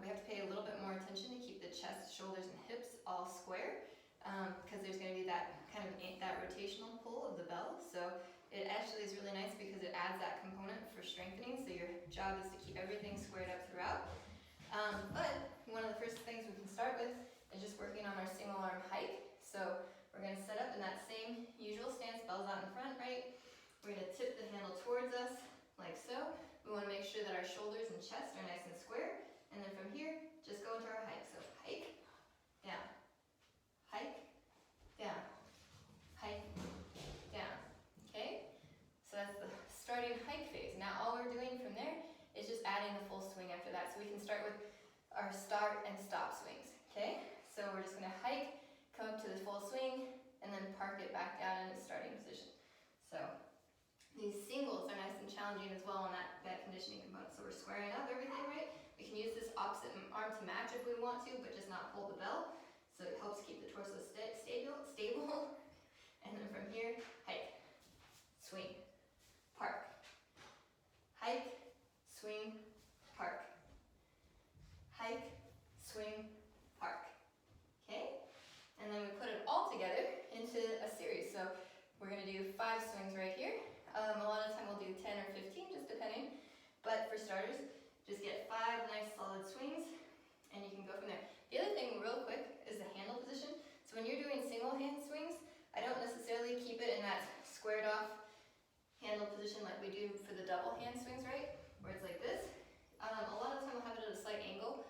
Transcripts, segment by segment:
We have to pay a little bit more attention to keep the chest, shoulders, and hips all square because there's going to be that kind of that rotational pull of the bell. So it actually is really nice because it adds that component for strengthening. So your job is to keep everything squared up throughout. But one of the first things we can start with is just working on our single arm hike. So we're going to set up in that same usual stance, bells out in front, right? We're going to tip the handle towards us like so. We want to make sure that our shoulders and chest are nice and square. And then from here, just go into our hike. So hike, down, hike, down, hike, down. Okay? So that's the starting hike phase. Now all we're doing from there is just adding the full swing after that. So we can start with our start and stop swings. Okay? So we're just going to hike, come up to the full swing, and then park it back down in its starting position. So these singles are nice and challenging as well on that conditioning component. So we're squaring up everything, right? We can use this opposite arm to match if we want to, but just not hold the bell. So it helps keep the torso stable. And then from here, hike, swing, park. Hike, swing, park. Hike, swing, park. Okay? And then we put it all together into a series. So we're going to do 5 swings right here. A lot of time we'll do 10 or 15, just depending. But for starters, just get 5 nice solid swings, and you can go from there. The other thing real quick is the handle position. So when you're doing single hand swings, I don't necessarily keep it in that squared off handle position like we do for the double hand swings, right? Where it's like this. A lot of the time we'll have it at a slight angle,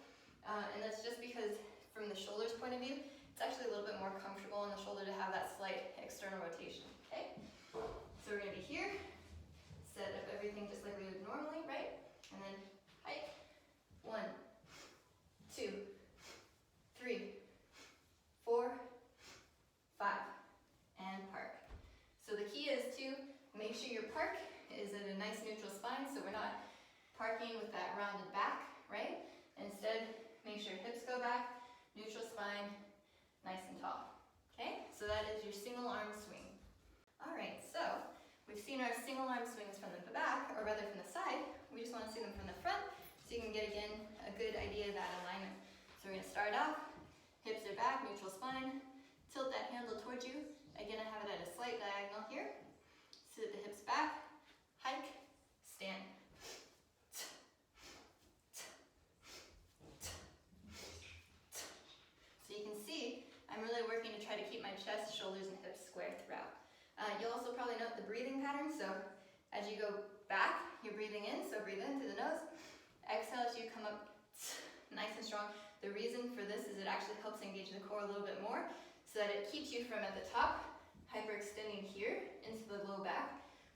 and that's just because from the shoulders point of view, it's actually a little bit more comfortable on the shoulder to have that slight external rotation, okay? So we're going to be here, set up everything just like we would normally, right? And then hike, 1, 2, 3, 4, 5, and park. So the key is to make sure your park is at a nice neutral spine, so we're not parking with that rounded back, right? Instead, make sure hips go back, neutral spine, nice and tall. Okay, so that is your single arm swing. All right, so we've seen our single arm swings from the back, or rather from the side. We just want to see them from the front, so you can get, again, a good idea of that alignment. So we're going to start off, hips are back, neutral spine, tilt that handle towards you. Again, I have it at a slight diagonal here. Sit the hips back, hike, stand. So you can see, I'm really working to try to keep my chest, shoulders, and hips square throughout. You'll also probably note the breathing pattern. So as you go back, you're breathing in, so breathe in through the nose. Exhale as you come up nice and strong. The reason for this is it actually helps engage the core a little bit more so that it keeps you from at the top hyperextending here into the low back,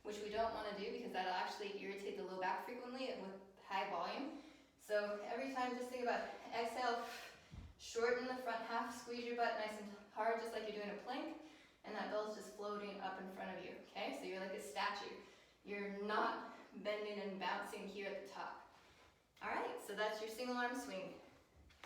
which we don't want to do because that'll actually irritate the low back frequently with high volume. So every time, just think about exhale, shorten the front half, squeeze your butt nice and hard, just like you're doing a plank, and that bell's just floating up in front of you, okay? So you're like a statue. You're not bending and bouncing here at the top. All right, so that's your single arm swing.